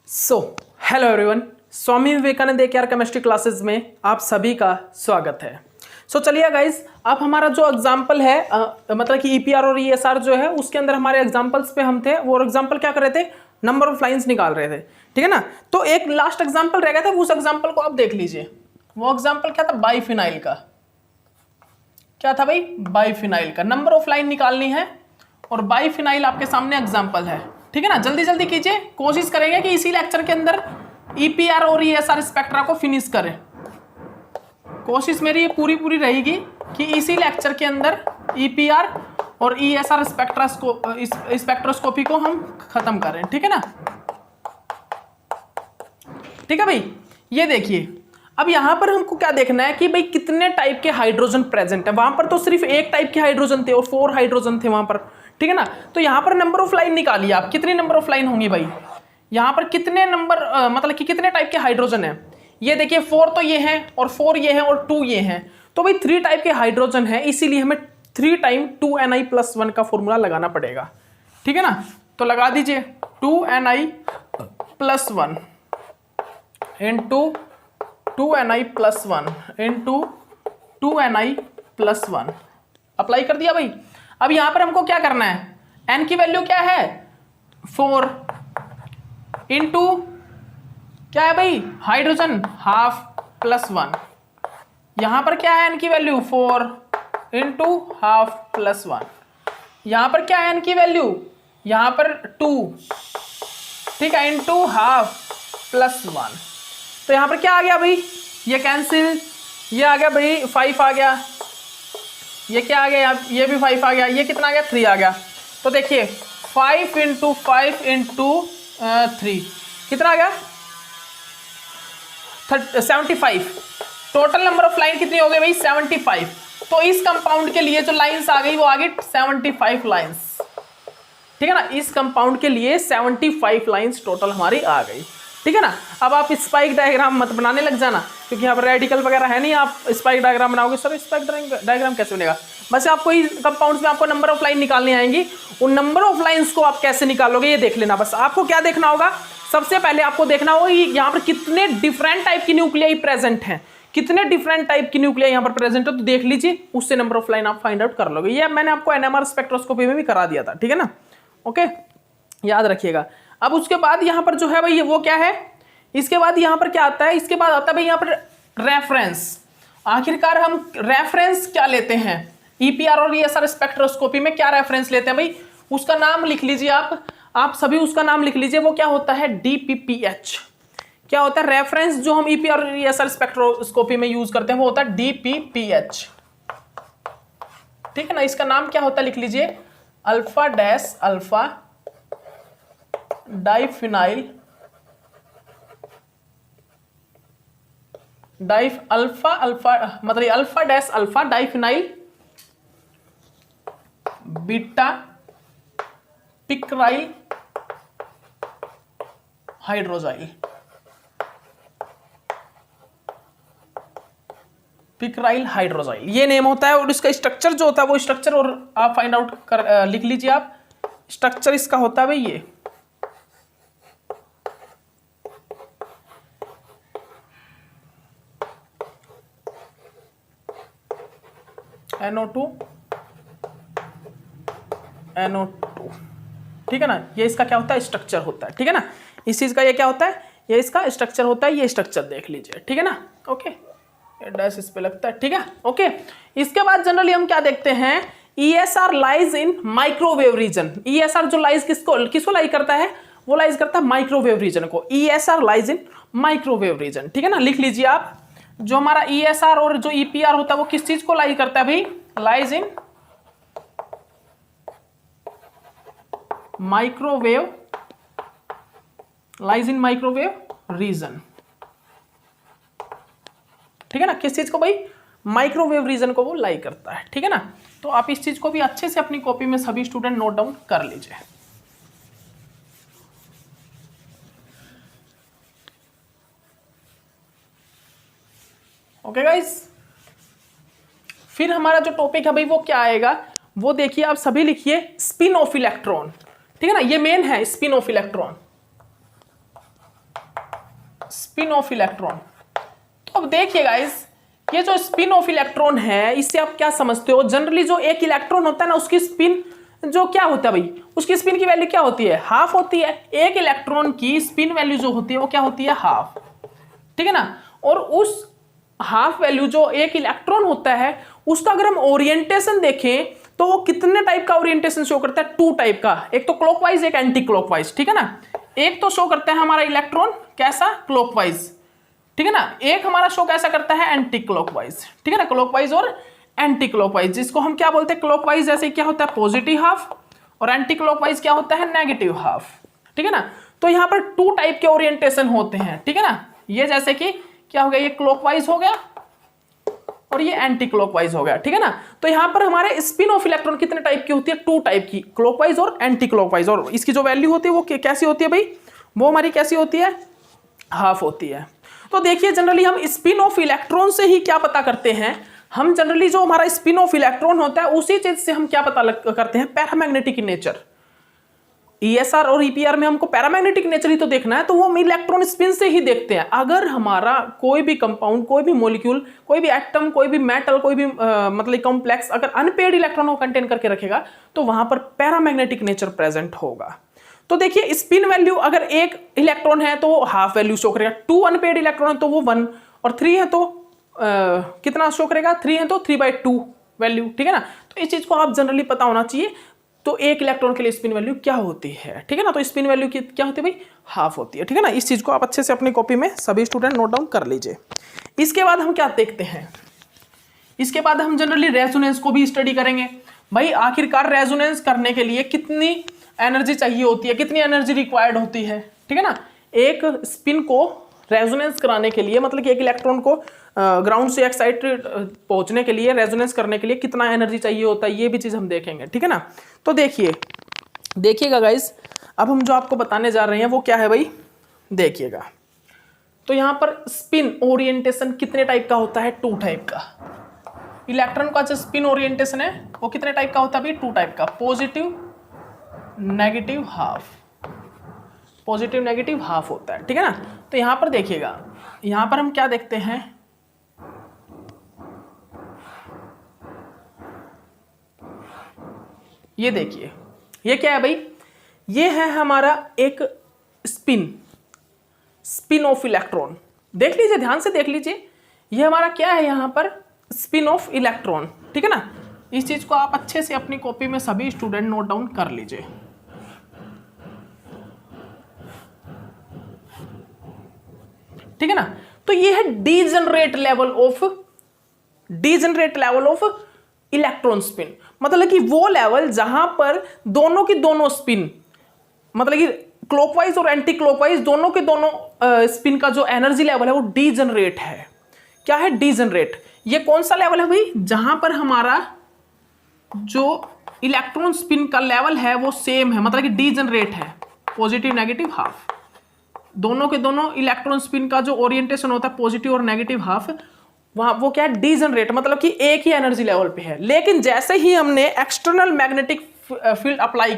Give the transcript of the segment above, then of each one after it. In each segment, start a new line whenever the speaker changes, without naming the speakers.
So hello everyone, Swami Vivekananda AKR chemistry classes में आप सभी का स्वागत है। चलिए गाइज, अब हमारा जो एग्जाम्पल है मतलब कि ईपीआर और ईएसआर जो है उसके अंदर हमारे एग्जाम्पल्स पे हम थे। वो एग्जाम्पल क्या कर रहे थे, नंबर ऑफ लाइंस निकाल रहे थे, ठीक है ना। तो एक लास्ट एग्जाम्पल रह गया था, उस एग्जाम्पल को आप देख लीजिए। वो एग्जाम्पल क्या था, बाइफिनाइल का। क्या था भाई, बाइफिनाइल का नंबर ऑफ लाइन निकालनी है और बाइफिनाइल आपके सामने एग्जाम्पल है, ठीक है ना। जल्दी जल्दी कीजिए, कोशिश करेंगे कि इसी लेक्चर के अंदर ईपीआर और ईएसआर स्पेक्ट्रा को फिनिश करें। कोशिश मेरी ये पूरी रहेगी कि इसी लेक्चर के अंदर ईपीआर और ईएसआर स्पेक्ट्रोस्कोपी को हम खत्म करें, ठीक है ना। ठीक है भाई, ये देखिए अब यहां पर हमको क्या देखना है कि भाई कितने टाइप के हाइड्रोजन प्रेजेंट है। वहां पर तो सिर्फ एक टाइप के हाइड्रोजन थे और 4 हाइड्रोजन थे वहां पर, ठीक है ना। तो यहां पर नंबर ऑफ लाइन निकालिए आप, कितनी नंबर ऑफ लाइन होंगी भाई। यहां पर कितने नंबर मतलब कि कितने टाइप के हाइड्रोजन है। ये देखिए 4 तो ये हैं और 4 ये हैं और 2 ये हैं, तो भाई 3 टाइप के हाइड्रोजन है, इसीलिए हमें 3 टाइम 2ni+1 का फॉर्मूला लगाना पड़ेगा, ठीक है ना। तो लगा दीजिए 2ni+1 into 2ni+1 into 2ni+1 apply कर दिया भाई। अब यहां पर हमको क्या करना है, n की वैल्यू क्या है 4 इंटू क्या है भाई, हाइड्रोजन ½ +1। यहां पर क्या है n की वैल्यू 4 इंटू ½ +1। यहां पर क्या है n की वैल्यू, यहां पर 2, ठीक है, इंटू ½ +1। तो यहां पर क्या आ गया भाई, ये कैंसिल, ये आ गया भाई 5 आ गया, ये क्या आ गया, ये भी 5 आ गया, ये कितना आ गया 3 आ गया। तो देखिए 5 इंटू 5 इंटू 3 कितना आ गया 75। टोटल नंबर ऑफ लाइन कितनी हो गई भाई 75। तो इस कंपाउंड के लिए जो लाइंस आ गई वो आ गई 75 लाइंस, ठीक है ना। इस कंपाउंड के लिए 75 लाइंस टोटल हमारी आ गई, ठीक है ना। अब आप स्पाइक डायग्राम मत बनाने लग जाना, क्योंकि यहाँ पर रेडिकल वगैरह है नहीं। आप स्पाइक डायग्राम बनाओगे, सर स्पाइक डायग्राम कैसे बनेगा। बस आपको इस कंपाउंड्स में आपको नंबर ऑफ लाइन निकालनी आएंगी, उन नंबर ऑफ लाइंस को आप कैसे निकालोगे ये देख लेना। बस आपको क्या देखना होगा, सबसे पहले आपको देखना होगा कि यहाँ पर कितने डिफरेंट टाइप की न्यूक्लियाई प्रेजेंट हैं, कितने डिफरेंट टाइप की न्यूक्लियाई यहाँ पर प्रेजेंट है, तो देख लीजिए, उससे नंबर ऑफ लाइन आप फाइंड आउट कर लोगे। ये मैंने आपको एनएमआर स्पेक्ट्रोस्कोपी में भी करा दिया था, ठीक है ना। ओके, याद रखिएगा। अब उसके बाद यहाँ पर जो है भाई वो क्या है, इसके बाद यहाँ पर क्या आता है, इसके बाद आता है भाई यहाँ पर रेफरेंस। आखिरकार हम रेफरेंस क्या लेते हैं ईपीआर और ईएसआर स्पेक्ट्रोस्कोपी में, क्या रेफरेंस लेते हैं भाई, उसका नाम लिख लीजिए आप सभी उसका नाम लिख लीजिए। वो क्या होता है, डीपीपीएच। क्या होता है रेफरेंस जो हम ईपीआर और ईएसआर स्पेक्ट्रोस्कोपी में यूज करते हैं, वो होता है डीपीपीएच, ठीक है ना। इसका नाम क्या होता है लिख लीजिए, अल्फा डैश अल्फा डाइफिनाइल मतलब alpha dash alpha diphenyl beta picryl hydrazyl. Picryl hydrazyl ये नेम होता है, और इसका स्ट्रक्चर जो होता है वो स्ट्रक्चर और आप फाइंड आउट कर लिख लीजिए। आप स्ट्रक्चर इसका होता है भाई ये NO2 NO2, ठीक है ना। ये इसका क्या होता है, स्ट्रक्चर होता है, ठीक है ना। इस चीज का ये क्या होता है, ये इसका स्ट्रक्चर होता है, ये स्ट्रक्चर देख लीजिए, ठीक है ना। ओके, ये डैश इस पे लगता है, ठीक है। ओके, इसके बाद जनरली हम क्या देखते हैं, ESR lies in microwave region. ESR जो लाइज किसको लाइज करता है, वो लाइज करता है माइक्रोवेव रीजन को। ESR lies in microwave region, ठीक है ना। लिख लीजिए आप, जो हमारा ESR और जो EPR होता है वो किस चीज को लाइज करता है भाई, lies in microwave, lies in microwave region, ठीक है ना। किस चीज को भाई, माइक्रोवेव रीजन को वो लाइक करता है, ठीक है ना। तो आप इस चीज को भी अच्छे से अपनी कॉपी में सभी स्टूडेंट नोट डाउन कर लीजिए। ओके गाइस, फिर हमारा जो टॉपिक है भाई वो क्या आएगा, वो देखिए आप सभी लिखिए स्पिन ऑफ इलेक्ट्रॉन, ठीक है ना, ये मेन है spin off electron. Spin off electron. तो अब देखिए गाइस, ये जो स्पिन ऑफ इलेक्ट्रॉन है इससे आप क्या समझते हो? जनरली जो एक इलेक्ट्रॉन होता है ना उसकी स्पिन जो क्या होता है भाई, उसकी स्पिन की वैल्यू क्या होती है? हाफ होती है। एक इलेक्ट्रॉन की स्पिन वैल्यू जो होती है वो क्या होती है? हाफ, ठीक है ना। और उस हाफ वैल्यू जो एक इलेक्ट्रॉन होता है उसका अगर हम ओरिएंटेशन देखें तो वो कितने टाइप का ओरिएंटेशन शो करता है? 2 टाइप का, एक तो क्लॉकवाइज एक एंटी क्लॉकवाइज, ठीक है ना। एक तो शो करता है हमारा इलेक्ट्रॉन कैसा? क्लॉकवाइज, ठीक है ना। एक हमारा शो कैसा करता है? एंटी क्लॉकवाइज, ठीक है ना। क्लॉकवाइज और एंटी क्लॉकवाइज, जिसको हम क्या बोलते हैं? क्लॉकवाइज जैसे क्या होता है? पॉजिटिव हाफ, और एंटी क्लॉकवाइज क्या होता है? नेगेटिव हाफ, ठीक है ना। तो यहां पर 2 टाइप के ओरिएंटेशन होते हैं, ठीक है ना। ये जैसे कि क्या हो गया? ये क्लॉकवाइज हो गया और ये एंटी क्लॉकवाइज हो गया, ठीक है ना। तो यहां पर हमारे स्पिन ऑफ इलेक्ट्रॉन कितने टाइप की होती है? 2 टाइप की, क्लॉकवाइज और एंटी क्लॉकवाइज। और इसकी जो वैल्यू होती है वो कैसी होती है भाई? वो हमारी कैसी होती है? हाफ होती है। तो देखिए जनरली हम स्पिन ऑफ इलेक्ट्रॉन से ही क्या पता करते हैं? हम जनरली जो हमारा स्पिन ऑफ इलेक्ट्रॉन होता है उसी चीज से हम क्या पता करते हैं? Paramagnetic nature. ईएसआर और ईपीआर में हमको पैरामैग्नेटिक नेचर ही तो देखना है, तो वो हम इलेक्ट्रॉन स्पिन से ही देखते हैं। अगर हमारा कोई भी कंपाउंड, कोई भी मॉलिक्यूल, कोई भी एटम, कोई भी मेटल, कोई भी मतलब कॉम्प्लेक्स अगर अनपेयर्ड इलेक्ट्रॉन को कंटेन करके रखेगा तो वहां पर पैरामैग्नेटिक नेचर प्रेजेंट होगा। तो देखिए स्पिन वैल्यू अगर एक इलेक्ट्रॉन है तो हाफ वैल्यू शो करेगा, 2 अनपेयर्ड इलेक्ट्रॉन है तो वो 1, और 3 है तो कितना शो करेगा? 3 है तो 3/2 वैल्यू, ठीक है ना। तो इस चीज को आप जनरली पता होना चाहिए। तो एक इलेक्ट्रॉन के लिए स्पिन वैल्यू क्या होती है, ठीक है ना। तो स्पिन वैल्यू की क्या होती है भाई? हाफ होती है, ठीक है ना। इस चीज को आप अच्छे से अपनी कॉपी में सभी स्टूडेंट नोट डाउन कर लीजिए। इसके बाद हम क्या देखते हैं? इसके बाद हम जनरली रेजोनेंस को भी स्टडी करेंगे। भाई आखिरकार रेजोनेंस करने के लिए कितनी एनर्जी चाहिए होती है, कितनी एनर्जी रिक्वायर्ड होती है, ठीक है ना। एक स्पिन को रेजोनेंस कराने के लिए, मतलब कि एक इलेक्ट्रॉन को ग्राउंड से एक साइड पहुंचने के लिए, रेजोनेंस करने के लिए कितना एनर्जी चाहिए होता है, ये भी चीज हम देखेंगे, ठीक है ना। तो देखिएगा गाइस, अब हम जो आपको बताने जा रहे हैं वो क्या है भाई? देखिएगा, तो यहां पर स्पिन ओरिएंटेशन कितने टाइप का होता है? 2 टाइप का। इलेक्ट्रॉन का जो स्पिन ओरिएंटेशन है वो कितने टाइप का होता है भाई? 2 टाइप का, positive negative half. Positive negative half होता है, ठीक है ना। तो यहां पर देखिएगा, यहां पर हम क्या देखते हैं? ये देखिए, ये क्या है भाई? ये है हमारा एक स्पिन ऑफ इलेक्ट्रॉन। देख लीजिए, ध्यान से देख लीजिए, ये हमारा क्या है? यहां पर स्पिन ऑफ इलेक्ट्रॉन, ठीक है ना। इस चीज को आप अच्छे से अपनी कॉपी में सभी स्टूडेंट नोट डाउन कर लीजिए। ठीक है ना। तो ये है degenerate level of electron spin, मतलब कि वो लेवल जहां पर दोनों की दोनों स्पिन, मतलब कि क्लॉकवाइज और एंटी क्लॉकवाइज दोनों के दोनों स्पिन का जो एनर्जी लेवल है वो डीजनरेट है। क्या है? डीजनरेट। ये कौन सा लेवल है भाई? जहां पर हमारा जो इलेक्ट्रॉन स्पिन का लेवल है वो सेम है, मतलब कि डीजनरेट है, पॉजिटिव नेगेटिव हाफ। दोनों के दोनों इलेक्ट्रॉन स्पिन का जो ओरिएंटेशन होता है पॉजिटिव और नेगेटिव हाफ, वहां वो क्या है? डीजनरेट, मतलब कि एक ही एनर्जी लेवल पे है। लेकिन जैसे ही हमने एक्सटर्नल मैग्नेटिक फील्ड अप्लाई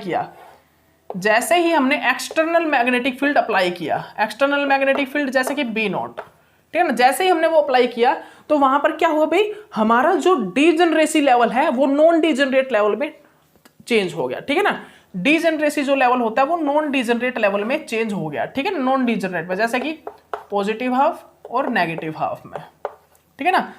किया, एक्सटर्नल मैग्नेटिक फील्ड जैसे कि B0, ठीक है ना, जैसे ही हमने वो अप्लाई किया तो वहां पर क्या हुआ भाई? हमारा जो डीजनरेसी लेवल है वो नॉन डीजनरेट लेवल में चेंज हो गया, ठीक है ना। डीजनरेसी जो लेवल होता है वो नॉन डीजनरेट लेवल में चेंज हो गया, ठीक है ना, नॉन डीजनरेट में, जैसे कि पॉजिटिव हाफ और नेगेटिव हाफ में, ठीक है ना।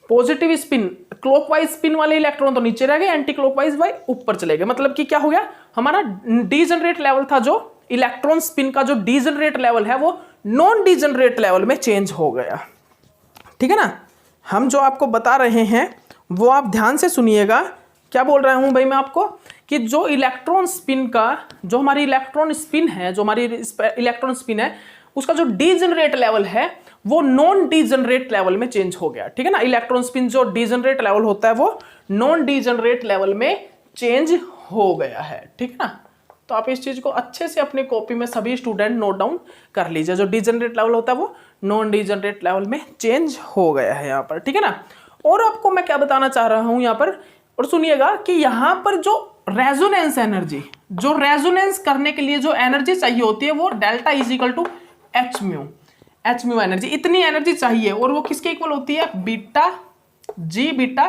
पॉजिटिव स्पिन, क्लॉकवाइज स्पिन वाले इलेक्ट्रॉन तो नीचे रह गए, एंटी क्लॉकवाइज भाई ऊपर चले गए, मतलब कि क्या हो गया? हमारा डीजनरेट लेवल था, जो इलेक्ट्रॉन स्पिन का जो डीजनरेट लेवल है वो नॉन डीजनरेट लेवल में चेंज हो गया, ठीक है ना। हम जो आपको बता रहे हैं वो आप ध्यान से सुनिएगा। क्या बोल रहा हूं भाई मैं आपको? कि जो इलेक्ट्रॉन स्पिन का, जो हमारी इलेक्ट्रॉन स्पिन है, जो हमारी इलेक्ट्रॉन स्पिन है, उसका जो डीजनरेट लेवल है वो नॉन डीजनरेट लेवल में चेंज हो गया, ठीक है ना। इलेक्ट्रॉन स्पिन जो डीजनरेट लेवल होता है वो नॉन डीजनरेट लेवल में चेंज हो गया है, ठीक है ना। तो आप इस चीज को अच्छे से अपनी कॉपी में सभी स्टूडेंट नोट डाउन कर लीजिए। जो डीजनरेट लेवल होता है वो नॉन डीजनरेट लेवल में चेंज हो गया है यहाँ पर, ठीक है ना। और आपको मैं क्या बताना चाह रहा हूं यहाँ पर, और सुनिएगा कि यहाँ पर जो रेजोनेंस एनर्जी, जो रेजोनेंस करने के लिए जो एनर्जी चाहिए होती है वो delta is equal to H mu. H mu energy, इतनी एनर्जी चाहिए, और वो किसके इक्वल होती है, बीटा जी बीटा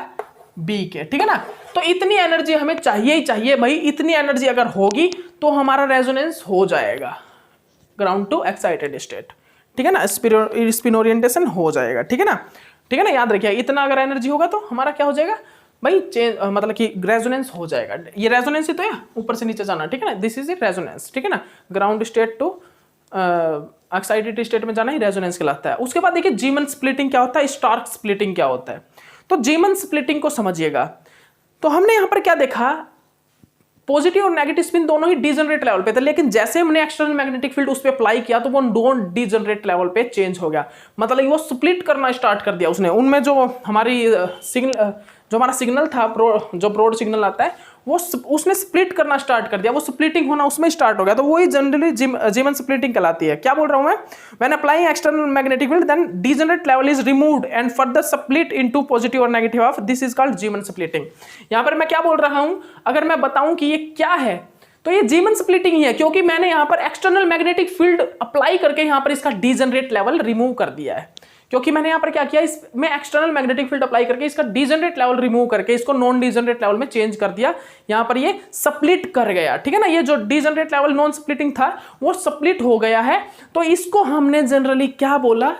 बी के, ठीक है ना। तो इतनी एनर्जी हमें चाहिए ही चाहिए भाई, इतनी एनर्जी अगर होगी तो हमारा रेजोनेंस हो जाएगा ग्राउंड टू एक्साइटेड स्टेट, ठीक है ना, स्पिन ओरिएंटेशन हो जाएगा, ठीक है ना, ठीक है ना। याद रखिए इतना अगर एनर्जी होगा तो हमारा क्या हो जाएगा भाई, चेंज मतलब कि रेजोनेंस हो जाएगा। ये रेजोनेंस ही तो है, ऊपर से नीचे जाना, ठीक है ना, दिस इज ए रेजोनेंस, ठीक है ना। Ground state to excited state में जाना ही रेजोनेंस कहलाता है। उसके बाद देखिए जीमन स्प्लिटिंग क्या होता है, स्टार्क स्प्लिटिंग क्या होता है। तो जीमन स्प्लिटिंग को समझिएगा। तो हमने यहां पर क्या देखा, पॉजिटिव और नेगेटिव स्पिन दोनों ही डीजनरेट लेवल पे थे, लेकिन जैसे हमने एक्सटर्नल मैग्नेटिक फील्ड उस पर अप्लाई किया तो वो दोनों डीजनरेट लेवल पे चेंज हो गया, मतलब वो स्प्लिट करना स्टार्ट कर दिया उसने। उनमें जो हमारी सिग्नल, जो हमारा सिग्नल था, जो ब्रॉड सिग्नल आता है, वो उसने स्प्लिट करना स्टार्ट कर दिया, वो स्प्लिटिंग होना उसमें स्टार्ट हो गया। तो वही जनरली जीमन स्प्लिटिंग कहलाती है। क्या बोल रहा हूं मैं, when applying external magnetic field then degenerate level is removed and further split into positive और negative of, this is called Zeeman splitting. यहां पर मैं क्या बोल रहा हूं, अगर मैं बताऊं कि ये क्या है तो ये जीमन स्प्लिटिंग ही है, क्योंकि मैंने यहां पर एक्सटर्नल मैग्नेटिक फील्ड अप्लाई करके यहां पर इसका डीजनरेट लेवल रिमूव कर दिया है। क्योंकि मैंने यहां पर क्या किया, इसमें एक्सटर्नल मैग्नेटिक फील्ड अप्लाई करके इसका डीजनरेट लेवल रिमूव करके इसको नॉन डीजनरेट लेवल में चेंज कर दिया, यहां पर ये स्प्लिट कर गया, ठीक है ना। ये जो डीजनरेट लेवल नॉन स्प्लिटिंग था वो स्प्लिट हो गया है। तो इसको हमने जनरली क्या बोला,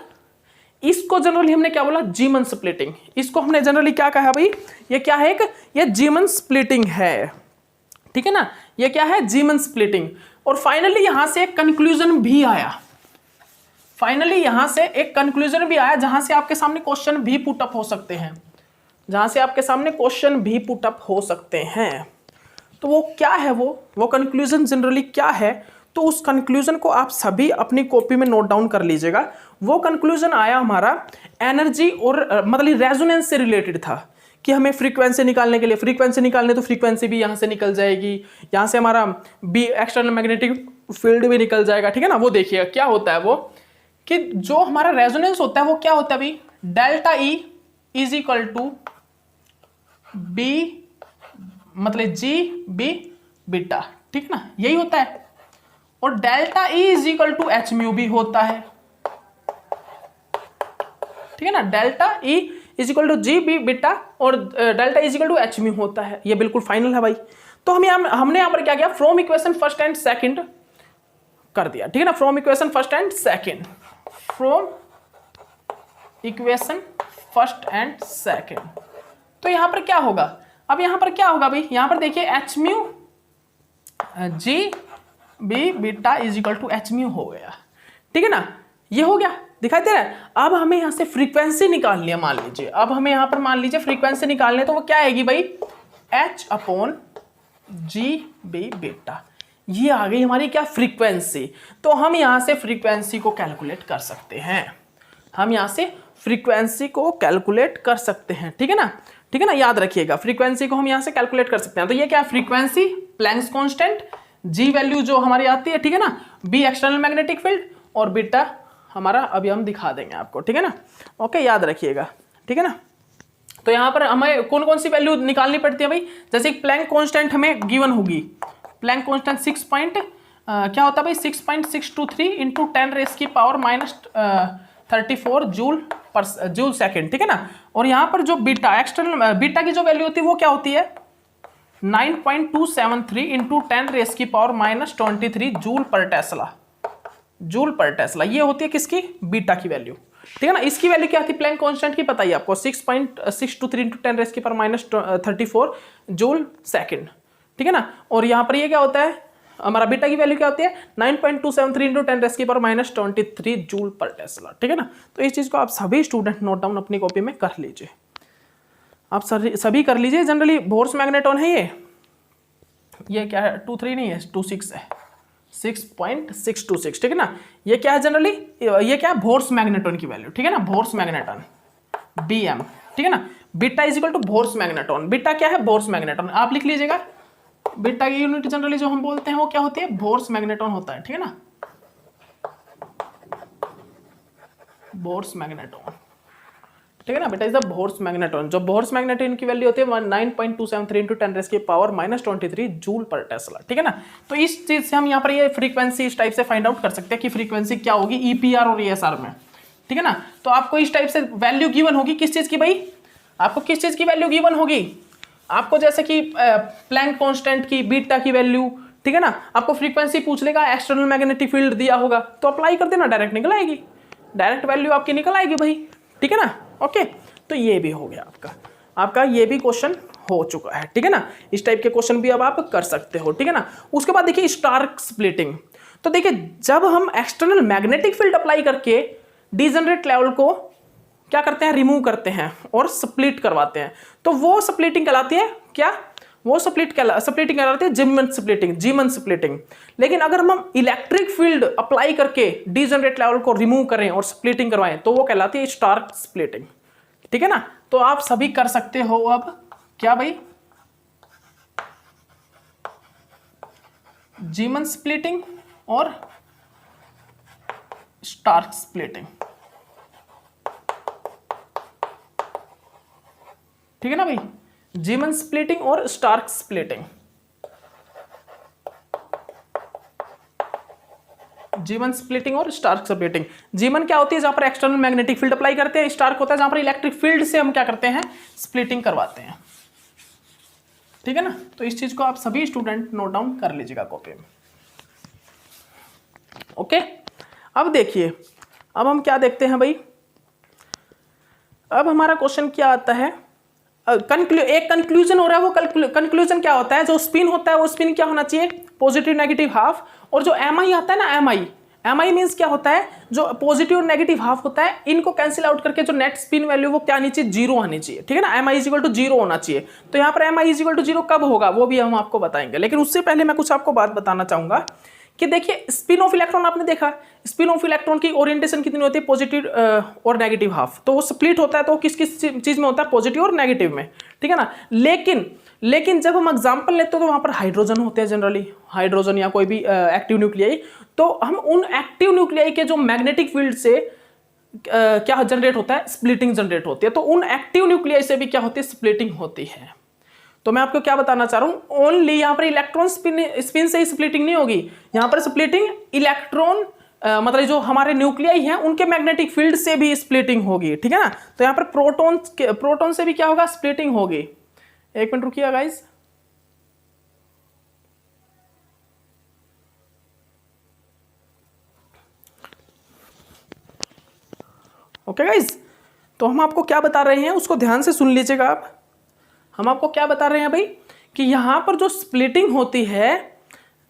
इसको जनरली हमने क्या बोला, जीमन स्प्लिटिंग। इसको हमने जनरली क्या कहा भाई, ये क्या है, ये जीमन स्प्लिटिंग है, ठीक है ना, ये क्या है, जीमन स्प्लिटिंग। और फाइनली यहां से एक कंक्लूजन भी आया, फाइनली यहां से एक कंक्लूजन भी आया जहां से आपके सामने क्वेश्चन भी पुट अप हो सकते हैं, जहां से आपके सामने क्वेश्चन भी पुट अप हो सकते हैं। तो वो क्या है, वो कंक्लूजन जनरली क्या है, तो उस कंक्लूजन को आप सभी अपनी कॉपी में नोट डाउन कर लीजिएगा। वो कंक्लूजन आया हमारा एनर्जी और मतलब रेजोनेंस से रिलेटेड था, कि हमें फ्रीक्वेंसी निकालने के लिए, फ्रीक्वेंसी निकालने तो फ्रीक्वेंसी भी यहाँ से निकल जाएगी, यहाँ से हमारा बी एक्सटर्नल मैग्नेटिक फील्ड भी निकल जाएगा, ठीक है ना। वो देखिए क्या होता है, वो कि जो हमारा रेजोनेंस होता है वो क्या होता है भाई, delta E is equal to b, मतलब जी बी बीटा, ठीक है ना, यही होता है। और delta E is equal to H mu भी होता है, ठीक है ना, delta E is equal to g B beta और delta is equal to H mu होता है। ये बिल्कुल फाइनल है भाई। तो हमने यहां पर क्या किया, from equation first and second कर दिया, ठीक है ना, from equation first and second, from equation first and second. तो यहां पर क्या होगा, अब यहां पर क्या होगा भाई, यहां पर देखिए h mu g B beta is equal to H mu हो गया, ठीक है ना, ये हो गया, दिखाई दे रहा है। अब हमें यहां से फ्रीक्वेंसी निकालनी है, मान लीजिए, अब हमें यहां पर मान लीजिए फ्रीक्वेंसी निकालनी है, तो वो क्या आएगी भाई, h upon g B beta, ये आ गई हमारी क्या, फ्रीक्वेंसी। तो हम यहां से फ्रीक्वेंसी को कैलकुलेट कर सकते हैं, हम यहां से फ्रीक्वेंसी को कैलकुलेट कर सकते हैं, ठीक है ना, ठीक है ना, याद रखिएगा फ्रीक्वेंसी को हम यहां से कैलकुलेट कर सकते हैं। तो ये क्या है, फ्रीक्वेंसी, प्लैंक्स कांस्टेंट, जी वैल्यू जो हमारी आती है, ठीक है ना, बी एक्सटर्नल मैग्नेटिक फील्ड और बीटा हमारा अभी हम दिखा देंगे आपको, ठीक है ना, ओके, याद रखिएगा, ठीक है ना। तो यहां पर हमें कौन कौन सी वैल्यू निकालनी पड़ती है भाई, जैसे प्लैंक कांस्टेंट हमें गिवन होगी, प्लैंक कांस्टेंट 6 पॉइंट क्या होता है भाई, 6.623 इंटू 10 रेस की पावर -34 जूल सेकेंड, ठीक है ना। और यहां पर जो बीटा एक्सटर्नल बीटा की जो वैल्यू होती है वो क्या होती है, 9.273 इंटू 10 रेस की पावर -23 जूल पर टेस्ला, जूल पर टेस्ला, ये होती है किसकी, बीटा की वैल्यू, ठीक है ना। इसकी वैल्यू क्या आती है, प्लैंक कांस्टेंट की बताइए आपको, 6.623 इंटू 10 रेस की पावर -34 जूल सेकेंड, ठीक है ना। और यहां पर ये क्या होता है, हमारा बीटा की वैल्यू क्या होती है, 9.273 इंटू 10 रेस की पावर -23 जूल पर टेस्ला, ठीक है ना। तो इस चीज को आप सभी स्टूडेंट नोट डाउन अपनी कॉपी में कर लीजिए, आप सभी कर लीजिए। जनरली बोर्स मैग्नेटॉन है ये क्या है, 23 नहीं है, 26 है, 6.626, ठीक है ना। ये क्या है जनरली, ये क्या है, बोर्स मैग्नेटॉन की वैल्यू, ठीक है ना, बोर्स मैग्नेटॉन BM, ठीक है ना। Beta is equal to Bohr's magneton, beta क्या है, बोर्स मैग्नेटॉन, आप लिख लीजिएगा। बीटा की यूनिट जनरली जो हम बोलते हैं वो क्या होती है, बोर्स मैग्नेटॉन होता है, ठीक है ना, बोर्स मैग्नेटॉन, ठीक है ना। बेटा इज द बोर्स मैग्नेटॉन, जो बोर्स मैग्नेटॉन की वैल्यू होती है 9.273 इंटू 10 रेस की पावर -23 जूल पर टेस्ला, ठीक है ना। तो इस चीज से हम यहाँ पर ये फ्रीक्वेंसी इस टाइप से फाइंड आउट कर सकते हैं कि फ्रीक्वेंसी क्या होगी EPR और ESR में, ठीक है ना। तो आपको इस टाइप से वैल्यू गिवन होगी, किस चीज की भाई, आपको किस चीज की वैल्यू गिवन होगी, आपको जैसे कि प्लैंक कांस्टेंट की, बीटा की वैल्यू, ठीक है ना। आपको फ्रीक्वेंसी पूछ लेगा, एक्सटर्नल मैग्नेटिक फील्ड दिया होगा तो अप्लाई कर देना, डायरेक्ट निकल आएगी, डायरेक्ट वैल्यू आपकी निकल आएगी भाई, ठीक है ना। ओके, तो ये भी हो गया आपका ये भी क्वेश्चन हो चुका है, ठीक है ना। इस टाइप के क्वेश्चन भी अब आप कर सकते हो, ठीक है ना। उसके बाद देखिए स्टार्क स्प्लिटिंग। तो देखिए जब हम एक्सटर्नल मैग्नेटिक फील्ड अप्लाई करके डीजनरेट लेवल को क्या करते हैं, रिमूव करते हैं और स्प्लिट करवाते हैं, तो वो स्प्लिटिंग कहलाती है क्या, वो स्प्लिटिंग कहलाती है जीमन स्प्लिटिंग। लेकिन अगर हम इलेक्ट्रिक फील्ड अप्लाई करके डीजनरेट लेवल को रिमूव करें और स्प्लिटिंग करवाएं तो वो कहलाती है स्टार्क स्प्लिटिंग, ठीक है ना। तो आप सभी कर सकते हो अब क्या भाई, जीमन स्प्लिटिंग और स्टार्क स्प्लिटिंग, ठीक है ना भाई, जीमन स्प्लिटिंग और स्टार्क स्प्लिटिंग। जीमन स्प्लिटिंग और स्टार्क स्प्लिटिंग। जीमन क्या होती है, जहां पर एक्सटर्नल मैग्नेटिक फील्ड अप्लाई करते हैं, स्टार्क होता है जहां पर इलेक्ट्रिक फील्ड से हम क्या करते हैं, स्प्लिटिंग करवाते हैं, ठीक है ना। तो इस चीज को आप सभी स्टूडेंट नोट डाउन कर लीजिएगा कॉपी में। ओके, अब देखिए, अब हम क्या देखते हैं भाई, अब हमारा क्वेश्चन क्या आता है, एक कंक्लूजन हो रहा है। वो कंक्लूजन क्या होता है, जो स्पिन होता है वो स्पिन क्या होना चाहिए, पॉजिटिव नेगेटिव हाफ। और जो एम आई आता है ना, एम आई मीन्स क्या होता है, जो पॉजिटिव और नेगेटिव हाफ होता है, इनको कैंसिल आउट करके जो नेट स्पिन वैल्यू वो क्या आनी चाहिए, 0 आनी चाहिए, ठीक है ना। M i is equal to 0 होना चाहिए। तो यहाँ पर m i is equal to 0 कब होगा वो भी हम आपको बताएंगे, लेकिन उससे पहले मैं कुछ आपको बात बताना चाहूंगा कि देखिए स्पिन ऑफ इलेक्ट्रॉन आपने देखा, स्पिन ऑफ इलेक्ट्रॉन की ओरिएंटेशन कितनी होती है, पॉजिटिव और नेगेटिव हाफ। तो वो स्प्लिट होता है तो किस किस चीज में होता है, पॉजिटिव और नेगेटिव में, ठीक है ना। लेकिन जब हम एग्जांपल लेते हैं तो वहां पर हाइड्रोजन होते हैं, जनरली हाइड्रोजन या कोई भी एक्टिव न्यूक्लियाई। तो हम उन एक्टिव न्यूक्लियाई के जो मैग्नेटिक फील्ड से क्या जनरेट होता है, स्प्लिटिंग जनरेट होती है। तो उन एक्टिव न्यूक्लियाई से भी क्या होती है, स्प्लिटिंग होती है। तो मैं आपको क्या बताना चाह रहा हूं, ओनली यहां पर इलेक्ट्रॉन स्पिन से ही स्प्लिटिंग नहीं होगी, यहां पर स्प्लिटिंग इलेक्ट्रॉन मतलब जो हमारे न्यूक्लियाई हैं उनके मैग्नेटिक फील्ड से भी स्प्लिटिंग होगी, ठीक है ना। तो यहां पर प्रोटॉन से भी क्या होगा, स्प्लिटिंग होगी। एक मिनट रुकिए गाइस, ओके गाइस। तो हम आपको क्या बता रहे हैं उसको ध्यान से सुन लीजिएगा आप। हम आपको क्या बता रहे हैं भाई कि यहां पर जो स्प्लिटिंग होती है,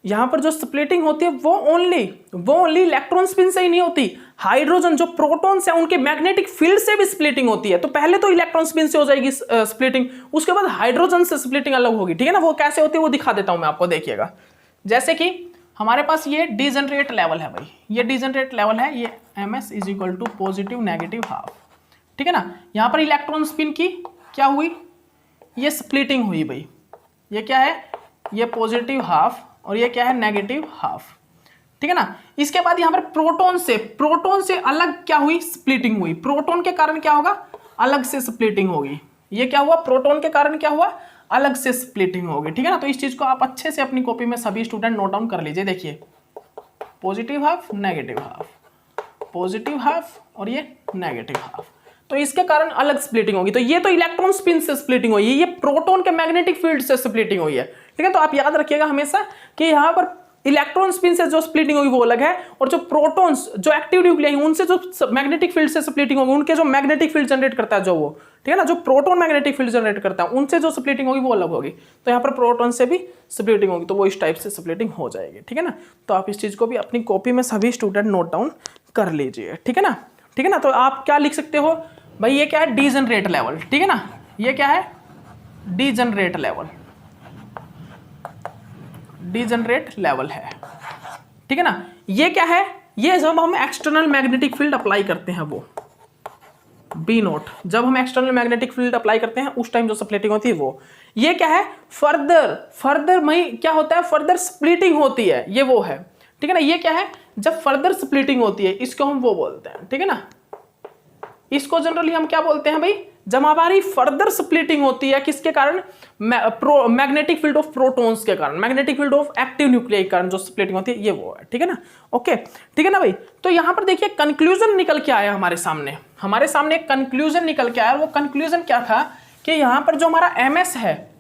यहां पर जो स्प्लिटिंग होती है वो ओनली इलेक्ट्रॉन स्पिन से ही नहीं होती, हाइड्रोजन जो प्रोटॉन्स हैं उनके मैग्नेटिक फील्ड से भी स्प्लिटिंग होती है। तो पहले तो इलेक्ट्रॉन स्पिन से हो जाएगी स्प्लिटिंग, उसके बाद हाइड्रोजन से स्प्लिटिंग अलग होगी, ठीक है ना। वो कैसे होती है वो दिखा देता हूं मैं आपको, देखिएगा। जैसे कि हमारे पास ये डीजनरेट लेवल है भाई, ये डीजनरेट लेवल है, ये ms is equal to positive negative half, ठीक है ना। यहां पर इलेक्ट्रॉन स्पिन की क्या हुई, ये स्प्लिटिंग हुई भाई। ये क्या है, ये पॉजिटिव हाफ और ये क्या है, नेगेटिव हाफ, ठीक है ना। इसके बाद यहां पर प्रोटॉन से अलग क्या हुई, स्प्लिटिंग हुई। प्रोटॉन के कारण क्या होगा, अलग से स्प्लिटिंग होगी। ये क्या हुआ, प्रोटॉन के कारण क्या हुआ, अलग से स्प्लिटिंग होगी, ठीक है ना। तो इस चीज को आप अच्छे से अपनी कॉपी में सभी स्टूडेंट नोट डाउन कर लीजिए। देखिए positive half, negative half, positive half और ये नेगेटिव हाफ, तो इसके कारण अलग स्प्लिटिंग होगी। तो ये तो इलेक्ट्रॉन स्पिन से स्प्लिटिंग हुई है, ये प्रोटॉन के मैग्नेटिक फील्ड से स्प्लिटिंग हुई है, ठीक है। तो आप याद रखिएगा हमेशा कि यहां पर इलेक्ट्रॉन स्पिन से जो स्प्लिटिंग होगी वो अलग है, और जो प्रोटॉन्स जो एक्टिव न्यूक्लियाई उनसे जो मैग्नेटिक फील्ड से स्प्लिटिंग होगी, उनके जो मैग्नेटिक फील्ड जनरेट करता है जो वो, ठीक है ना, जो प्रोटॉन मैग्नेटिक फील्ड जनरेट करता है उनसे जो स्प्लिटिंग होगी वो अलग होगी। तो यहाँ पर प्रोटॉन से भी स्प्लिटिंग होगी, तो वो इस टाइप से स्प्लिटिंग हो जाएगी, ठीक है ना। तो आप इस चीज को भी अपनी कॉपी में सभी स्टूडेंट नोट डाउन कर लीजिए, ठीक है ना, ठीक है ना। तो आप क्या लिख सकते हो भाई, ये क्या है, डीजनरेट लेवल, ठीक है ना। ये क्या है, डीजनरेट लेवल, डीजनरेट लेवल है, ठीक है ना। ये क्या है, ये जब हम एक्सटर्नल मैग्नेटिक फील्ड अप्लाई करते हैं वो बी नोट, जब हम एक्सटर्नल मैग्नेटिक फील्ड अप्लाई करते हैं उस टाइम जो स्प्लिटिंग होती है वो। ये क्या है, फर्दर में क्या होता है, फर्दर स्प्लिटिंग होती है, ये वो है, ठीक है ना। ये क्या है, जब फर्दर स्प्लिटिंग होती है इसको हम वो बोलते हैं, ठीक है ना। इसको जनरली हम क्या बोलते हैं भाई, जब हमारी फर्दर स्प्लिटिंग होती है किसके कारण, मैग्नेटिक फील्ड ऑफ प्रोटॉन्स के कारण, magnetic field of active nuclei के कारण जो स्प्लिटिंग होती है ये वो है, ठीक है ना। ओके ठीक है ना भाई। तो यहां पर देखिए कंक्लूजन निकल के आया हमारे सामने एक कंक्लूजन निकल के आया। वो कंक्लूजन क्या था कि यहां पर जो हमारा एमएस है,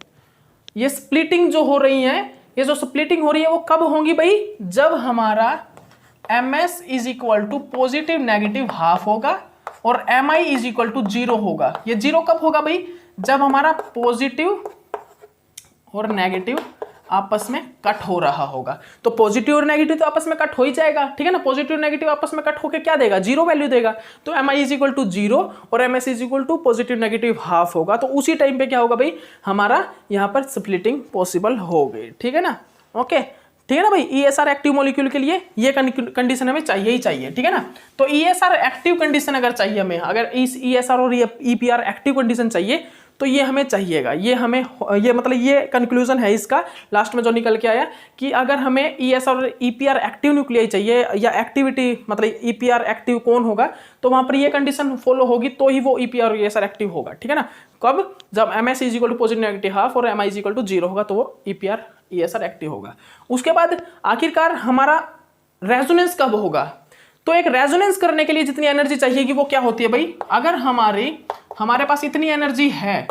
ये स्प्लिटिंग जो हो रही है, ये जो स्प्लिटिंग हो रही है वो कब होंगी भाई, जब हमारा ms is equal to positive negative half होगा और mi इज इक्वल टू 0 होगा। ये 0 कब होगा भाई, जब हमारा पॉजिटिव और नेगेटिव आपस में कट हो रहा होगा। तो पॉजिटिव और नेगेटिव तो आपस में कट हो ही जाएगा, ठीक है ना। पॉजिटिव नेगेटिव आपस में कट होकर क्या देगा, 0 वैल्यू देगा। तो mi इज इक्वल टू 0 और ms is equal to positive negative half होगा। तो उसी टाइम पे क्या होगा भाई, हमारा यहाँ पर स्प्लिटिंग पॉसिबल हो गई, ठीक है ना। ओके ठीक है ना भाई। ESR एक्टिव मॉलिक्यूल के लिए ये कंडीशन हमें चाहिए ही चाहिए, ठीक है ना। तो ESR एक्टिव कंडीशन अगर चाहिए हमें, अगर इस ESR और EPR एक्टिव कंडीशन चाहिए तो ये हमें चाहिएगा। ये मतलब ये कंक्लूजन है इसका लास्ट में जो निकल के आया कि अगर हमें ESR और EPR एक्टिव न्यूक्लियाई चाहिए या एक्टिविटी मतलब EPR एक्टिव कौन होगा, तो वहां पर ये कंडीशन फॉलो होगी तो ही वो EPR और ESR एक्टिव होगा, ठीक है ना। कब, जब ms is equal to positive negative half और mi इज इक्वल टू 0 होगा तो वो EPR ESR एक्टिव होगा। उसके बाद आखिरकार हमारा रेजोनेंस कब होगा, तो एक रेजोनेंस करने के लिए जितनी एनर्जी चाहिए वो क्या होती है भाई, अगर हमारे पास इतनी एनर्जी है,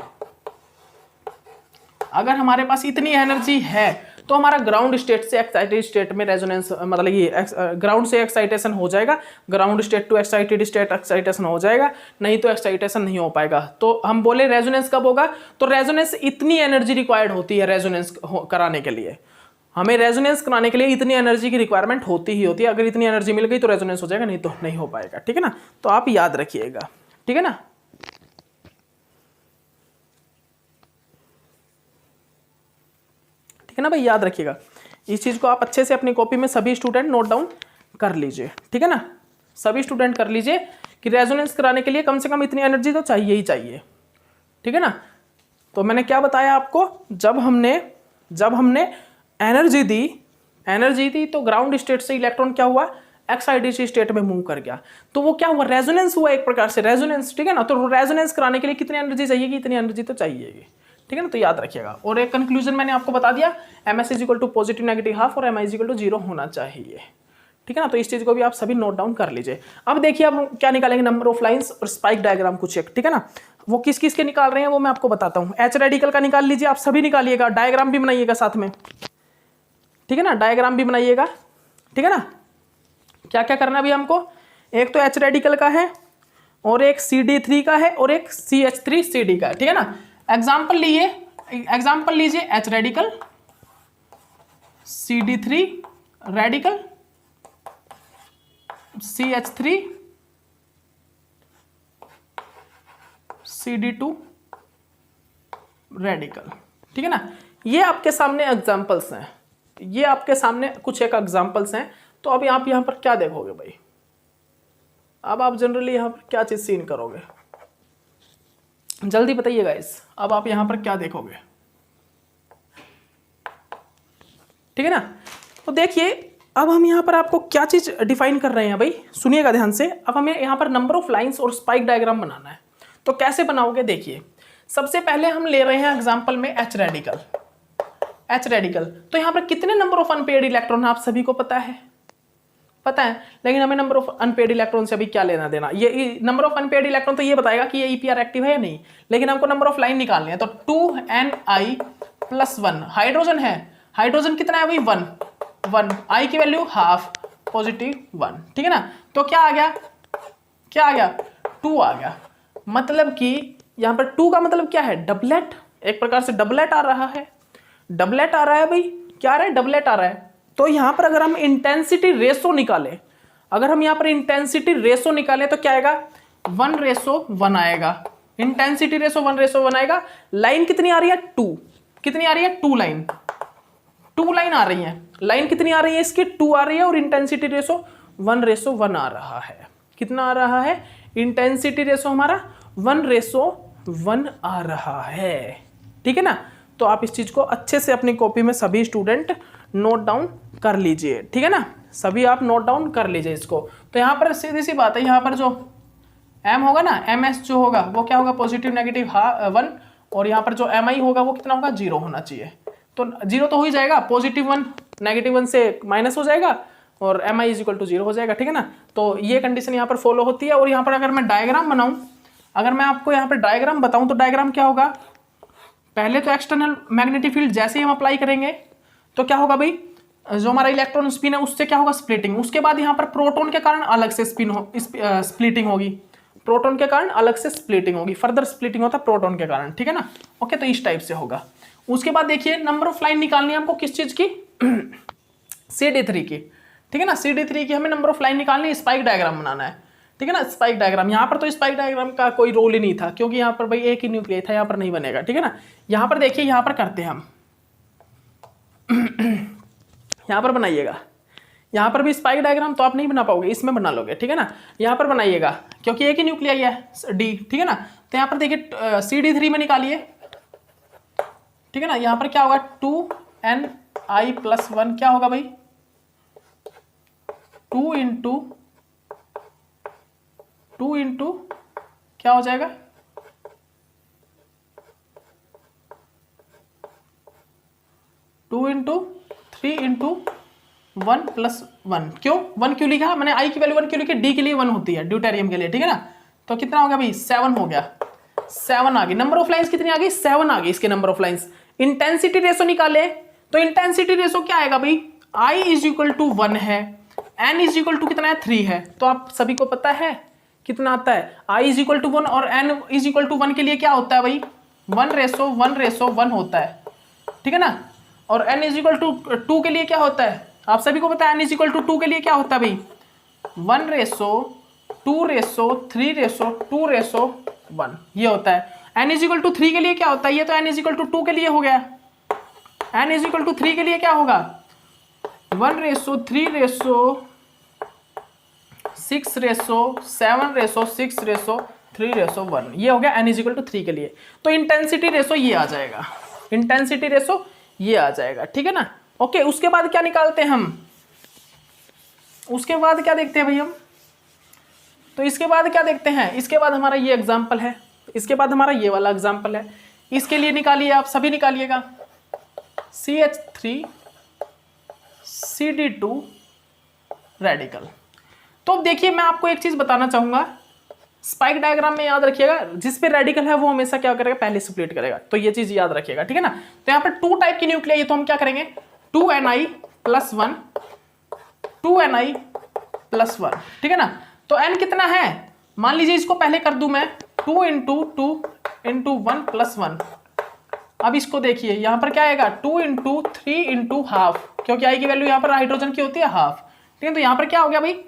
अगर हमारे पास इतनी एनर्जी है तो हमारा ग्राउंड स्टेट से एक्साइटेड स्टेट में रेजोनेंस मतलब ये ग्राउंड से एक्साइटेशन हो जाएगा, ground state to excited state excitation हो जाएगा, नहीं तो एक्साइटेशन नहीं हो पाएगा। तो हम बोले रेजोनेंस कब होगा, तो रेजोनेंस इतनी एनर्जी रिक्वायर्ड होती है रेजोनेंस कराने के लिए, हमें रेजोनेंस कराने के लिए इतनी एनर्जी की रिक्वायरमेंट होती ही होती है। अगर इतनी एनर्जी मिल गई तो रेजोनेंस हो जाएगा, नहीं तो नहीं हो पाएगा, ठीक है ना। तो आप याद रखिएगा, ठीक है ना। ठीक है ना भाई, याद रखिएगा इस चीज को। आप अच्छे से अपनी कॉपी में सभी स्टूडेंट नोट डाउन कर लीजिए, ठीक है ना। सभी स्टूडेंट कर लीजिए कि रेजोनेंस कराने के लिए कम से कम इतनी एनर्जी तो चाहिए ही चाहिए, ठीक है ना। तो मैंने क्या बताया आपको, जब हमने एनर्जी दी तो ग्राउंड स्टेट से इलेक्ट्रॉन क्या हुआ, एक्साइटेड स्टेट में मूव कर गया, तो वो क्या हुआ, रेजोनेंस हुआ एक प्रकार से, रेजोनेंस, ठीक है ना। तो रेजोनेंस कराने के लिए कितनी एनर्जी चाहिएगी, इतनी एनर्जी तो चाहिएगी, ठीक है ना। तो याद रखिएगा। और एक कंक्लूजन मैंने आपको बता दिया, ms is equal to positive negative half और mi इज इक्वल टू 0 होना चाहिए, ठीक है ना। तो इस चीज को भी आप सभी नोट डाउन कर लीजिए। अब देखिए अब क्या निकालेंगे, नंबर ऑफ लाइंस और स्पाइक डायग्राम कुछ एक, ठीक है ना। वो किस किस के निकाल रहे हैं वो मैं आपको बताता हूँ। H रेडिकल का निकाल लीजिए, आप सभी निकालिएगा, डायग्राम भी बनाइएगा साथ में, ठीक है ना। डायग्राम भी बनाइएगा, ठीक है ना। क्या क्या करना भी हमको, एक तो H रेडिकल का है और एक CD3 का है और एक CH3CD का है, ठीक है ना। एग्जाम्पल लीजिए H radical, CD3 radical, CH3, CD2 radical, ठीक है ना। ये आपके सामने एग्जाम्पल्स हैं, ये आपके सामने कुछ एक एग्जाम्पल्स हैं। तो अब आप यहां पर क्या देखोगे भाई, अब आप जनरली यहां पर क्या चीज सीन करोगे, जल्दी बताइएगा इस। अब आप यहां पर क्या देखोगे, ठीक है ना। तो देखिए अब हम यहां पर आपको क्या चीज डिफाइन कर रहे हैं भाई, सुनिएगा ध्यान से। अब हमें यहां पर नंबर ऑफ लाइंस और स्पाइक डायग्राम बनाना है। तो कैसे बनाओगे, देखिए सबसे पहले हम ले रहे हैं एग्जांपल में H रेडिकल। तो यहां पर कितने नंबर ऑफ अनपेयर्ड इलेक्ट्रॉन आप सभी को पता है, लेकिन हमें नंबर ऑफ अनपेयर्ड इलेक्ट्रॉन से अभी क्या लेना देना। ये नंबर ऑफ अनपेयर्ड इलेक्ट्रॉन तो ये बताएगा कि ये EPR एक्टिव है या नहीं, लेकिन हमको नंबर ऑफ लाइन निकालनी है। तो 2ni+1 हाइड्रोजन है, हाइड्रोजन कितना है भाई 1, I की वैल्यू हाफ, पॉजिटिव 1, ठीक है ना। तो क्या आ गया 2 आ गया। मतलब कि यहां पर 2 का मतलब क्या है, डबलेट, एक प्रकार से डबलेट आ रहा है भाई। क्या आ रहा है, डबलेट आ रहा है। तो यहां पर अगर हम इंटेंसिटी रेशो निकालें, तो क्या आएगा 1:1 आएगा। इंटेंसिटी रेशो 1:1 आएगा। लाइन कितनी आ रही है 2, कितनी आ रही है 2 लाइन, 2 लाइन आ रही है। लाइन कितनी आ रही है इसकी 2 आ रही है और इंटेंसिटी रेशो 1:1 आ रहा है। कितना आ रहा है, इंटेंसिटी रेशो हमारा 1:1 आ रहा है, ठीक है ना। तो आप इस चीज को अच्छे से अपनी कॉपी में सभी स्टूडेंट नोट डाउन कर लीजिए, ठीक है ना। सभी आप नोट डाउन कर लीजिए इसको। तो यहां पर सीधी सी बात है, यहां पर जो एम होगा ना, एम एस जो होगा वो क्या होगा, पॉजिटिव नेगेटिव 1, और यहाँ पर जो एम आई होगा वो कितना होगा, 0 होना चाहिए। तो 0 तो हो ही जाएगा, +1 -1 से माइनस हो जाएगा और m i is equal to 0 हो जाएगा, ठीक है ना। तो ये कंडीशन यहाँ पर फॉलो होती है। और यहाँ पर अगर मैं डायग्राम बनाऊँ, अगर मैं आपको यहाँ पर डायग्राम बताऊँ तो डायग्राम क्या होगा, पहले तो एक्सटर्नल मैग्नेटिक फील्ड जैसे ही हम अप्लाई करेंगे तो क्या होगा भाई, जो हमारा इलेक्ट्रॉन स्पिन है उससे क्या होगा, स्प्लिटिंग। उसके बाद यहाँ पर प्रोटॉन के कारण अलग से स्प्लिटिंग होगी, प्रोटॉन के कारण अलग से स्प्लिटिंग होगी, फर्दर स्प्लिटिंग होता है प्रोटॉन के कारण, ठीक है ना। ओके, तो इस टाइप से होगा। उसके बाद देखिए नंबर ऑफ लाइन निकालनी है हमको किस चीज की, CD3 की, ठीक है ना। CD3 की हमें नंबर ऑफ लाइन निकालनी है, स्पाइक डायग्राम बनाना है, ठीक है ना। स्पाइक डायग्राम, यहाँ पर तो स्पाइक डायग्राम का कोई रोल ही नहीं था क्योंकि यहाँ पर भाई एक ही न्यूक्लियस था, यहाँ पर नहीं बनेगा, ठीक है ना। यहाँ पर देखिए, यहाँ पर करते हैं हम यहाँ पर बनाइएगा, यहाँ पर भी स्पाइक डायग्राम तो आप नहीं बना पाओगे, इसमें बना लोगे, ठीक है ना। यहाँ पर बनाइएगा क्योंकि एक ही न्यूक्लियाई है डी, ठीक है ना। तो यहाँ पर देखिए CD3 में निकालिए, ठीक है ना। यहाँ पर क्या होगा, 2ni+1 क्या होगा भाई, 2 इंटू क्या हो जाएगा, 2 इंटू 3 इंटू 1+1। क्यों 1 क्यों लिखा मैंने, आई की वैल्यू 1 क्यों लिखी, डी के लिए 1 होती है, ड्यूटेरियम के लिए, ठीक है ना। तो कितना हो गया भाई, 7 हो गया, 7 आ गई। नंबर ऑफ लाइंस कितनी आ गई, 7 आ गई इसके number of lines. Intensity ratio निकाले तो इंटेंसिटी रेशो क्या आएगा भाई, I इज इक्वल टू 1 है, N इज इक्वल टू कितना है, 3 है। तो आप सभी को पता है कितना आता है, I इज इक्वल टू 1 और N इज इक्वल टू 1 के लिए क्या होता है भाई, 1:1:1 होता है, ठीक है ना। और N इज इक्वल टू 2 के लिए क्या होता है, आप सभी को पता है N इज इक्वल टू 2 के लिए क्या होता है भाई, 1:2:3:2:1 ये होता है। N इज इक्वल टू 3 के लिए क्या होता है, ये तो N इज इक्वल टू 2 के लिए हो गया, N इज इक्वल टू 3 के लिए क्या होगा, 1:3:6:7:6:3:1 ये हो गया N इज इक्वल टू 3 के लिए। तो इंटेंसिटी रेशो ये आ जाएगा, इंटेंसिटी रेशो ये आ जाएगा, ठीक है ना। ओके, उसके बाद क्या निकालते हैं हम, उसके बाद क्या देखते हैं भाई हम, तो इसके बाद क्या देखते हैं, इसके बाद हमारा ये एग्जाम्पल है, इसके बाद हमारा ये वाला एग्जाम्पल है। इसके लिए निकालिए, आप सभी निकालिएगा, CH3CD2 रेडिकल। तो अब देखिए मैं आपको एक चीज बताना चाहूंगा, स्पाइक डायग्राम में याद रखिएगा, जिस पे रेडिकल है वो हमेशा क्या करेगा, पहले स्प्लिट करेगा, तो ये चीज याद रखिएगा, ठीक है ना। तो यहाँ पर 2 टाइप की न्यूक्लियाई, तो हम क्या करेंगे, 2ni+1, 2ni+1, ठीक है ना। तो n कितना है, मान लीजिए इसको पहले कर दूं मैं 2 इंटू 1+1। अब इसको देखिए यहाँ पर क्या आएगा, 2 इंटू 3 इंटू हाफ, क्योंकि आई की वैल्यू यहाँ पर हाइड्रोजन की होती है हाफ, ठीक है। तो यहाँ पर क्या हो गया भाई,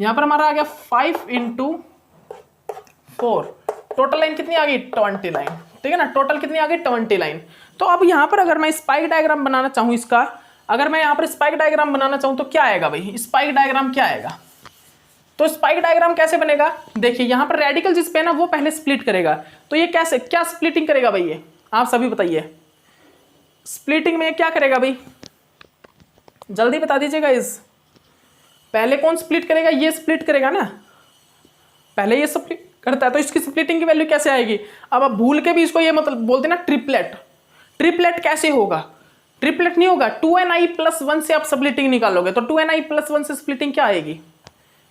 यहाँ पर हमारा आ गया 5 इंटू 4, टोटल लाइन कितनी आ गई, 20 लाइन, ठीक है ना। टोटल कितनी आ गई, 20 लाइन। तो अब यहाँ पर अगर मैं स्पाइक डायग्राम बनाना चाहूँ इसका, अगर मैं यहाँ पर स्पाइक डायग्राम बनाना चाहूँ तो क्या आएगा भाई, स्पाइक डायग्राम क्या आएगा, तो स्पाइक डायग्राम कैसे बनेगा, देखिए यहाँ पर रेडिकल जिस पे है ना वो पहले स्प्लिट करेगा, तो ये कैसे, क्या स्प्लिटिंग करेगा भाई, ये आप सभी बताइए, स्प्लिटिंग में क्या करेगा भाई, जल्दी बता दीजिएगा। इस पहले कौन स्प्लिट करेगा, ये स्प्लिट करेगा ना, पहले ये स्प्लिट करता है, तो इसकी स्प्लिटिंग की वैल्यू कैसे आएगी। अब आप भूल के भी इसको ये मतलब बोलते ना ट्रिपलेट, ट्रिपलेट कैसे होगा, ट्रिपलेट नहीं होगा, 2ni+1 से आप स्प्लिटिंग निकालोगे, तो 2ni+1 से स्प्लिटिंग क्या आएगी,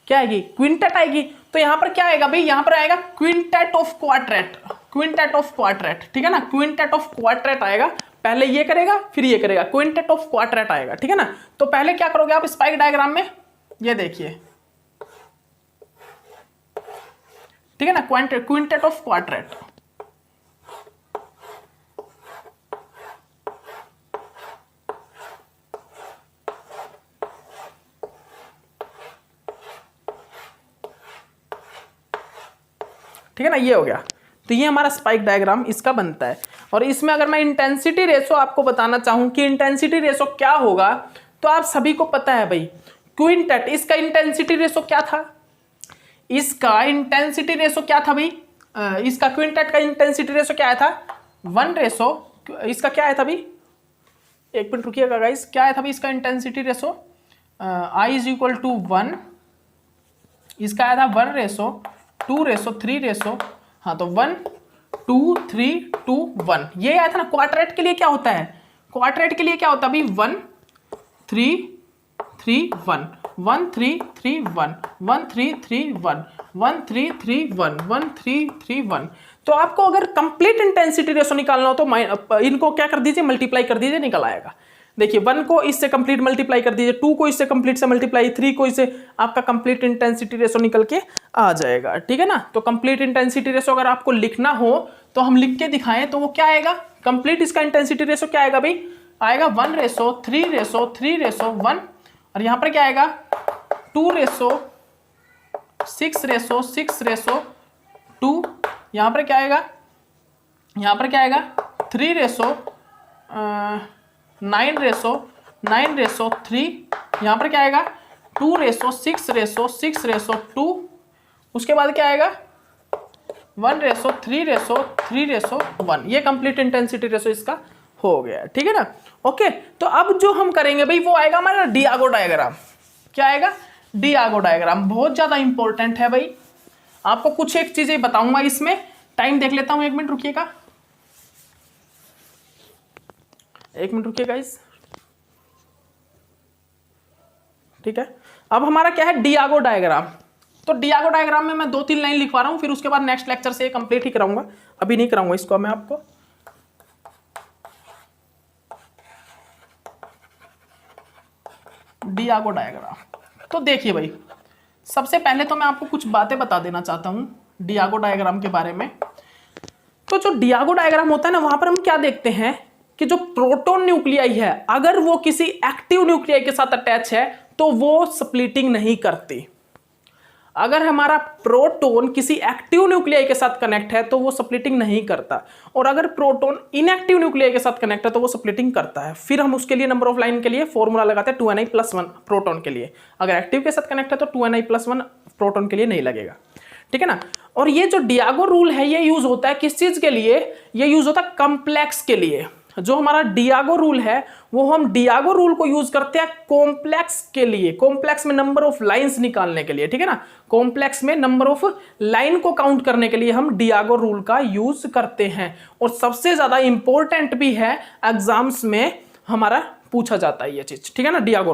क्या आएगी, क्विंटेट आएगी। तो यहाँ पर क्या आएगा भाई, यहाँ पर आएगा quintet of quadrate, quintet of quadrate, ठीक है ना। क्विंटेट ऑफ क्वाड्रेट आएगा, पहले ये करेगा फिर ये करेगा, क्विंटेट ऑफ क्वाड्रेट आएगा, ठीक है ना। तो पहले क्या करोगे आप स्पाइक डायग्राम में, ये देखिए, ठीक है ना, क्विंटेट ऑफ क्वाड्रेट, ठीक है ना, ये हो गया। तो ये हमारा स्पाइक डायग्राम इसका बनता है। और इसमें अगर मैं इंटेंसिटी रेशो आपको बताना चाहूं कि इंटेंसिटी रेशो क्या होगा, तो आप सभी को पता है भाई, क्विंटेट, इसका इंटेंसिटी रेशो क्या था, इसका इंटेंसिटी रेशो क्या था भाई, इसका क्विंटेट का इंटेंसिटी रेशो क्या आया था, 1 रेशो, इसका क्या आया था भाई, एक मिनट रुकिएगा गाइस, क्या आया था भाई इसका intensity ratio, I is equal to 1, इसका आया था 1:2 2:3, हाँ तो 1 2 3 2 1, ये आया था ना। क्वाड्रेट के लिए क्या होता है, क्वाड्रेट के लिए क्या होता है अभी 1 3 3 1 1 3 3 1 1 3 3 1 1 3 3 1 1 3 3 1। तो आपको अगर कंप्लीट इंटेंसिटी रेशो निकालना हो तो इनको क्या कर दीजिए, मल्टीप्लाई कर दीजिए, निकल आएगा। देखिए 1 को इससे कंप्लीट मल्टीप्लाई कर दीजिए, 2 को इससे कंप्लीट से मल्टीप्लाई, 3 को इससे, आपका कंप्लीट इंटेंसिटी रेशो निकल के आ जाएगा। ठीक है ना। तो कंप्लीट इंटेंसिटी रेशो अगर आपको लिखना हो तो हम लिख के दिखाएं तो वो क्या आएगा, कंप्लीट इसका इंटेंसिटी रेशो क्या आएगा भाई, आएगा 1:3:1, और यहां पर क्या आएगा 2:6:6:2, यहां पर क्या आएगा, यहां पर क्या आएगा 3:9:9:3, यहां पर क्या आएगा 2:6:6:2, उसके बाद क्या आएगा 1:3:3:1। ये कंप्लीट इंटेंसिटी रेशो इसका हो गया। ठीक है ना। ओके, तो अब जो हम करेंगे भाई वो आएगा हमारा डियागो डायग्राम। क्या आएगा, डियागो डायग्राम। बहुत ज्यादा इंपॉर्टेंट है भाई। आपको कुछ एक चीजें बताऊंगा इसमें, टाइम देख लेता हूं, 1 मिनट रुकिएगा, 1 मिनट रुकिएगा इस। ठीक है, अब हमारा क्या है डियागो डायग्राम। तो डियागो डायग्राम में मैं 2-3 लाइन लिखवा रहा हूं, फिर उसके बाद नेक्स्ट लेक्चर से कंप्लीट ही कराऊंगा, अभी नहीं कराऊंगा इसको मैं आपको। डियागो डायग्राम, तो देखिए भाई, सबसे पहले तो मैं आपको कुछ बातें बता देना चाहता हूं डियागो डायग्राम के बारे में। तो जो डियागो डायग्राम होता है ना, वहां पर हम क्या देखते हैं कि जो प्रोटॉन न्यूक्लियाई है, अगर वो किसी एक्टिव न्यूक्लियाई के साथ अटैच है तो वो स्प्लिटिंग नहीं करती। अगर हमारा प्रोटॉन किसी एक्टिव न्यूक्लियाई के साथ कनेक्ट है तो वो स्प्लिटिंग नहीं करता, और अगर प्रोटॉन इनएक्टिव न्यूक्लियाई के साथ कनेक्ट है तो वो स्प्लिटिंग करता है। फिर हम उसके लिए नंबर ऑफ लाइन के लिए फॉर्मूला लगाते हैं 2ni+1 प्रोटॉन के लिए। अगर एक्टिव के साथ कनेक्ट है तो 2ni+1 प्रोटॉन के लिए नहीं लगेगा। ठीक है ना। और ये जो डियागो रूल है ये यूज होता है किस चीज के लिए, ये यूज होता है कॉम्प्लेक्स के लिए। जो हमारा डियागो रूल है वो हम डियागो रूल को यूज करते हैं कॉम्प्लेक्स के लिए, कॉम्प्लेक्स में नंबर ऑफ लाइंस निकालने के लिए। ठीक है ना, कॉम्प्लेक्स में नंबर ऑफ लाइन को काउंट करने के लिए हम डियागो रूल का यूज करते हैं, और सबसे ज्यादा इंपॉर्टेंट भी है, एग्जाम्स में हमारा पूछा जाता है ये चीज। ठीक है ना। डियागो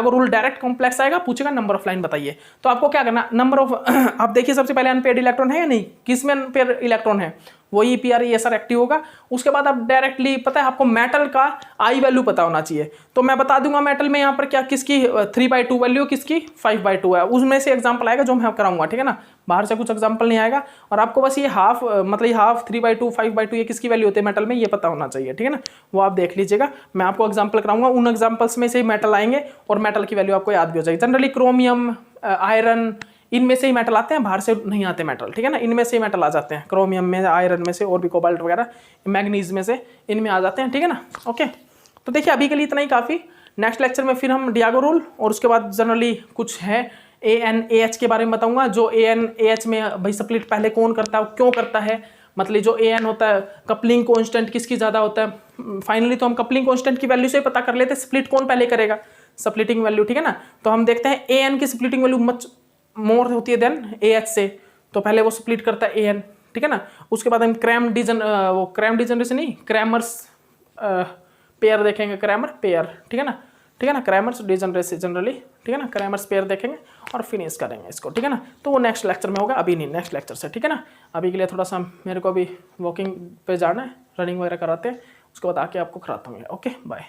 रूल डायरेक्ट कॉम्प्लेक्स आएगा, पूछेगा नंबर ऑफ लाइन बताइए, तो आपको क्या करना, नंबर ऑफ आप देखिए सबसे पहले अनपेयर्ड इलेक्ट्रॉन है या नहीं, किस में अनपेयर्ड इलेक्ट्रॉन है, वही pr एक्टिव होगा। उसके बाद आप डायरेक्टली, पता है आपको मेटल का आई वैल्यू पता होना चाहिए, तो मैं बता दूंगा मेटल में यहाँ पर क्या, किसकी 3/2 वैल्यू, किसकी 5/2 है, उसमें से एग्जाम्पल आएगा जो मैं कराऊंगा। ठीक है ना, बाहर से कुछ एग्जाम्पल नहीं आएगा, और आपको बस ये हाफ, मतलब हाफ 3/2 5/2 ये किसकी वैल्यू होती है मेटल में, ये पता होना चाहिए। ठीक है ना, वो आप देख लीजिएगा, मैं आपको एग्जाम्पल कराऊंगा, उन एग्जाम्पल्स में से ही मेटल आएंगे और मेटल की वैल्यू आपको याद भी हो जाएगी। जनरली क्रोमियम, आयरन, इनमें से ही मेटल आते हैं, बाहर से नहीं आते मेटल। ठीक है ना, इनमें से ही मेटल आ जाते हैं, क्रोमियम में, आयरन में से, और भी कोबाल्ट वगैरह, मैग्नीज में से, इनमें आ जाते हैं। ठीक है ना। ओके, तो देखिए अभी के लिए इतना ही काफ़ी। नेक्स्ट लेक्चर में फिर हम डियागो रूल, और उसके बाद जनरली कुछ है AN-AH के बारे में बताऊंगा। जो AN-AH में भाई स्प्लिट पहले कौन करता है, क्यों करता है, मतलब जो AN होता है, कपलिंग कांस्टेंट किसकी ज़्यादा होता है। फाइनली तो हम कपलिंग कांस्टेंट की वैल्यू से पता कर लेते हैं स्प्लिट कौन पहले करेगा, स्प्लिटिंग वैल्यू। ठीक है ना, तो हम देखते हैं AN की स्प्लिटिंग वैल्यू मच मोर होती है देन AH से, तो पहले वो स्प्लिट करता है AN। ठीक है ना, उसके बाद हम क्रैमर्स पेयर देखेंगे, क्रैमर पेयर। ठीक है ना, क्रैमर्स डिजनरेसी जनरली। ठीक है ना, क्रैमर्स पेयर देखेंगे और फिनिश करेंगे इसको। ठीक है ना, तो वो नेक्स्ट लेक्चर में होगा, अभी नहीं, नेक्स्ट लेक्चर से। ठीक है ना, अभी के लिए थोड़ा सा मेरे को अभी वॉकिंग पे जाना है, रनिंग वगैरह कराते हैं, उसके बाद आके आपको कराता हूँ। Okay, bye.